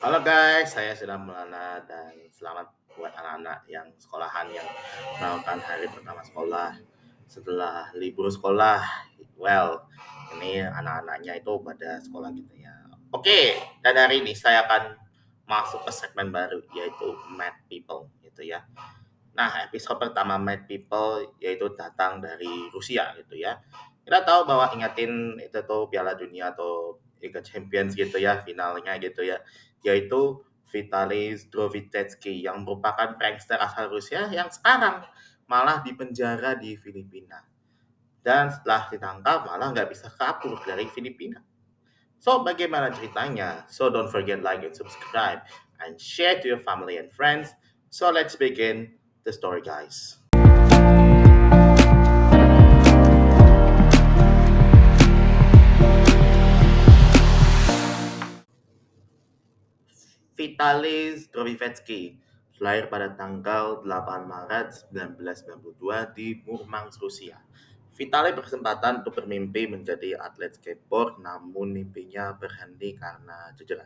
Halo guys, saya sudah Maulana dan selamat buat anak-anak yang sekolahan yang melakukan hari pertama sekolah setelah libur sekolah. Well, ini anak-anaknya itu pada sekolah gitu ya. Oke, dan hari ini saya akan masuk ke segmen baru yaitu Mad People gitu ya. Nah, episode pertama Mad People yaitu datang dari Rusia gitu ya. Kita tahu bahwa ingatin itu tuh Piala Dunia atau Liga Champions gitu ya, finalnya gitu ya, yaitu Vitaly Zdrovitsky yang merupakan prankster asal Rusia yang sekarang malah dipenjara di Filipina. Dan setelah ditangkap malah nggak bisa kabur dari Filipina. So, bagaimana ceritanya? So, don't forget like and subscribe and share to your family and friends. So, let's begin the story, guys. Vitaly Zdrovitsky lahir pada tanggal 8 Maret 1992 di Murmansk, Rusia. Vitaly berkesempatan untuk bermimpi menjadi atlet skateboard, namun mimpinya berhenti karena cedera.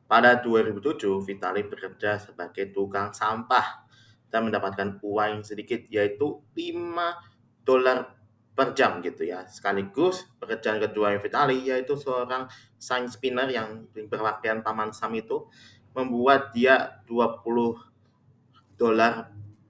Pada 2007, Vitaly bekerja sebagai tukang sampah dan mendapatkan uang yang sedikit, yaitu $5 per jam gitu ya. Sekaligus pekerjaan kedua yang Vitaly yaitu seorang sign spinner yang berpakaian paman Sam itu membuat dia $20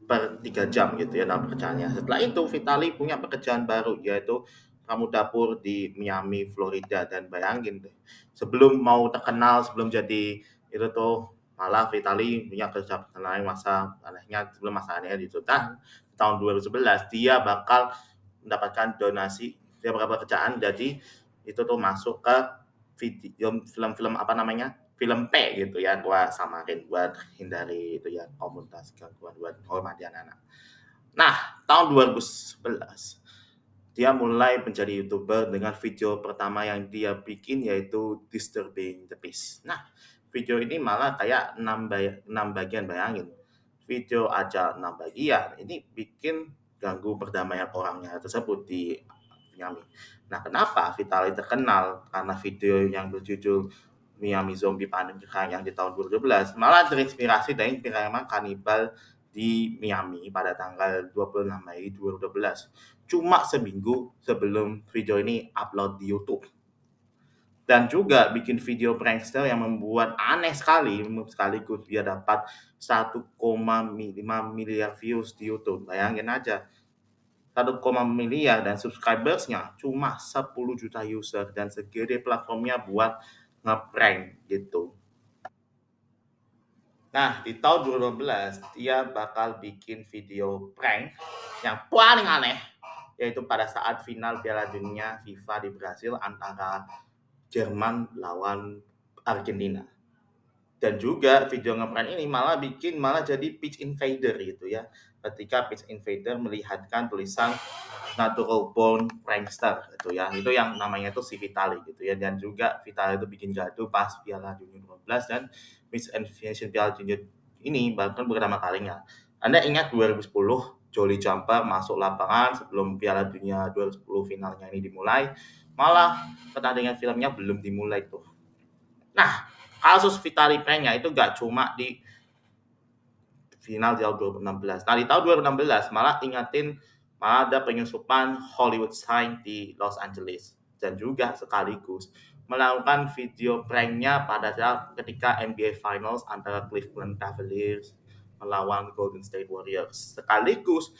per 3 jam gitu ya dalam pekerjaannya. Setelah itu Vitaly punya pekerjaan baru yaitu kamu dapur di Miami, Florida dan bayangin deh, sebelum mau terkenal, sebelum jadi itu tuh malah Vitaly punya kerja lain masa anehnya sebelum masa anehnya itu tahun 2011 dia bakal mendapatkan donasi dia beberapa kerjaan jadi itu tuh masuk ke video film-film apa namanya film P gitu ya gua samarin buat hindari itu ya komunitas gangguan buat hormati anak-anak. Nah, tahun 2011 dia mulai menjadi YouTuber dengan video pertama yang dia bikin yaitu Disturbing the Peace. Nah, video ini malah kayak 6 bagian bayangin. Video aja 6 bagian, ini bikin ganggu perdamaian orangnya tersebut di Miami. Nah, kenapa Vitaly terkenal? Karena video yang berjudul Miami Zombie Pandemic yang di tahun 2012 malah terinspirasi dari pengalaman kanibal di Miami pada tanggal 26 Mei 2012. Cuma seminggu sebelum video ini upload di YouTube. Dan juga bikin video prankster yang membuat aneh sekali, sekaligus dia dapat 1,5 miliar views di YouTube. Bayangin aja, 1, miliar dan subscribersnya cuma 10 juta user dan segede platformnya buat ngeprank gitu. Nah, di tahun 2012 dia bakal bikin video prank yang paling aneh yaitu pada saat final Piala Dunia FIFA di Brasil antara Jerman lawan Argentina. Dan juga video ngeprank ini malah jadi pitch invader gitu ya. Ketika pitch invader melihatkan tulisan natural born prankster gitu ya. Itu yang namanya itu si Vitali gitu ya. Dan juga Vitali itu bikin gaduh pas Piala Dunia 2012 dan misinformation Piala Dunia ini bahkan pertama kalinya. Anda ingat 2010 Jolly Jumper masuk lapangan sebelum Piala Dunia 2010 finalnya ini dimulai, malah pertandingan filmnya belum dimulai tuh. Nah, kasus Vitali Penya itu gak cuma di final di tahun 2016. Nah, di tahun 2016 malah ingatin malah ada penyusupan Hollywood Sign di Los Angeles dan juga sekaligus melakukan video pranknya pada saat ketika NBA Finals antara Cleveland Cavaliers melawan Golden State Warriors. Sekaligus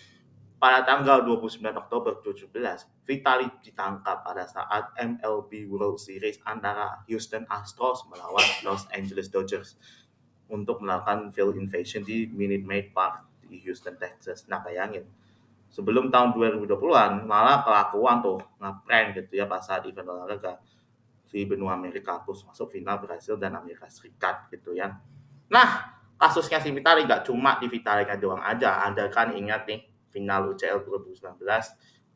pada tanggal 29 Oktober 2017, Vitali ditangkap pada saat MLB World Series antara Houston Astros melawan Los Angeles Dodgers untuk melakukan field invasion di Minute Maid Park di Houston, Texas. Nah, bayangin, sebelum tahun 2020-an malah kelakuan tuh ngeprank gitu ya pas saat event olahraga di benua Amerika terus masuk final Brasil dan Amerika Serikat gitu ya. Nah, kasusnya si Vitali gak cuma di Vitali doang aja. Anda kan ingat nih final UCL 2019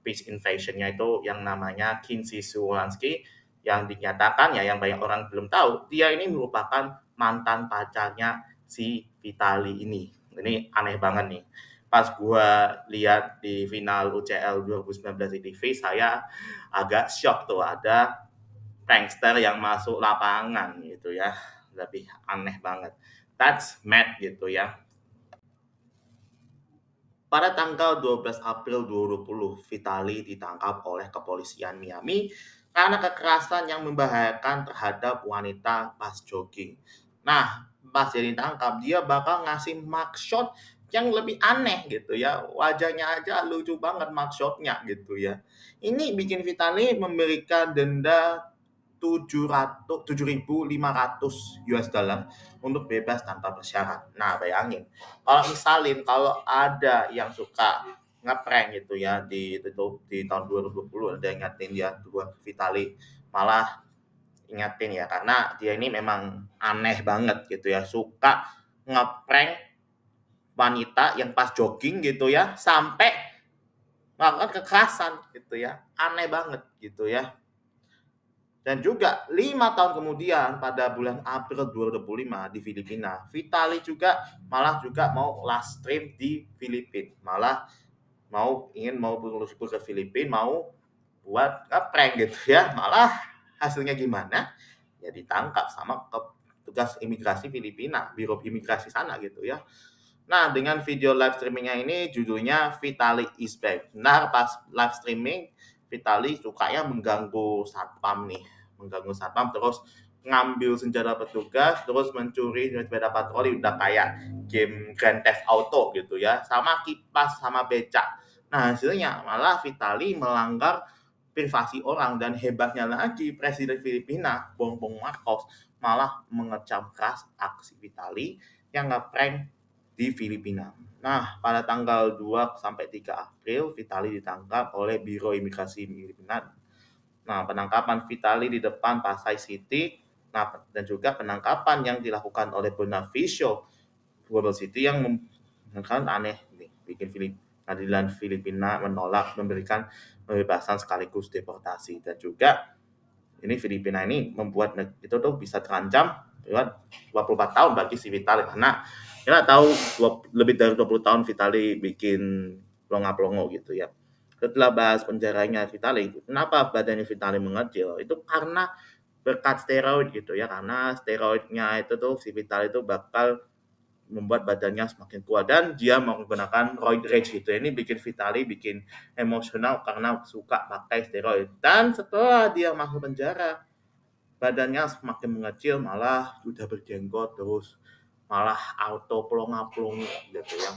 pitch invasion-nya itu yang namanya Kinsey Szymanski yang dinyatakan ya yang banyak orang belum tahu dia ini merupakan mantan pacarnya si Vitali ini. Ini aneh banget nih. Pas gua lihat di final UCL 2019 di TV saya agak shock tuh ada prankster yang masuk lapangan gitu ya lebih aneh banget. That's mad gitu ya. Pada tanggal 12 April 2020, Vitali ditangkap oleh kepolisian Miami karena kekerasan yang membahayakan terhadap wanita pas jogging. Nah, pas dia ditangkap, dia bakal ngasih mugshot yang lebih aneh gitu ya. Wajahnya aja lucu banget mugshotnya gitu ya. Ini bikin Vitali memberikan denda 7.500 US dollar untuk bebas tanpa bersyarat. Nah, bayangin kalau misalin kalau ada yang suka ngeprank gitu ya di tahun 2020 ada yang ingatin dia buat Vitali, malah ingatin ya karena dia ini memang aneh banget gitu ya, suka ngeprank wanita yang pas jogging gitu ya sampai melakukan kekerasan gitu ya, aneh banget gitu ya. Dan juga 5 tahun kemudian pada bulan April 2025 di Filipina, Vitali juga malah juga mau last stream di Filipina. Malah mau berlibur ke Filipina, mau buat ngeprank gitu ya. Malah hasilnya gimana? Ya ditangkap sama petugas imigrasi Filipina, biro imigrasi sana gitu ya. Nah, dengan video live streamingnya ini judulnya Vitali is back. Nah, pas live streaming, Vitali sukanya mengganggu satpam nih, mengganggu satpam terus ngambil senjata petugas, terus mencuri sepeda patroli udah kayak game Grand Theft Auto gitu ya, sama kipas sama becak. Nah, hasilnya malah Vitali melanggar privasi orang dan hebatnya lagi Presiden Filipina Bongbong Marcos malah mengecam keras aksi Vitali yang ngeprank di Filipina. Nah, pada tanggal 2 sampai 3 April, Vitali ditangkap oleh Biro Imigrasi Filipina. Nah, penangkapan Vitali di depan Pasay City, nah, dan juga penangkapan yang dilakukan oleh Bonifacio Global City yang kan aneh nih, bikin pengadilan Filipina menolak memberikan pembebasan sekaligus deportasi dan juga ini Filipina ini membuat itu tuh bisa terancam 24 tahun bagi si Vitali karena kita tahu lebih dari 20 tahun Vitali bikin pelongo-pelongo gitu ya. Setelah bahas penjaranya Vitali, kenapa badannya Vitali mengecil? Itu karena berkat steroid gitu ya, karena steroidnya itu tuh si Vitali itu bakal membuat badannya semakin kuat dan dia menggunakan roid rage gitu. Ini bikin Vitali bikin emosional karena suka pakai steroid. Dan setelah dia masuk penjara, badannya semakin mengecil malah sudah berjenggot terus malah auto pelongo-pelongo gitu ya.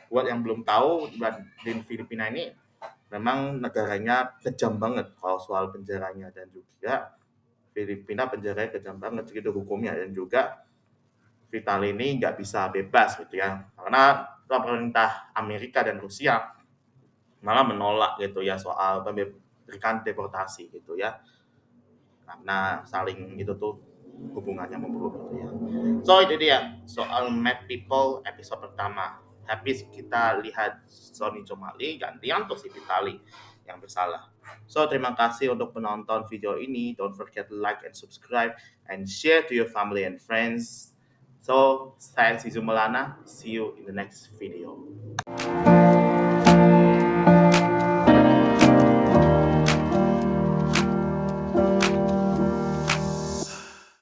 Buat yang belum tahu di Filipina ini memang negaranya kejam banget kalau soal penjaranya dan juga Filipina penjaranya kejam banget gitu hukumnya dan juga Vitali ini nggak bisa bebas gitu ya karena pemerintah Amerika dan Rusia malah menolak gitu ya soal memberikan deportasi gitu ya karena saling itu tuh hubungannya memburuk gitu ya. So itu dia soal Mad People episode pertama. Habis kita lihat Sony Somali gantian tuh si Vitali yang bersalah. So terima kasih untuk penonton video ini. Don't forget to like and subscribe and share to your family and friends. So saya si Zumalana. See you in the next video.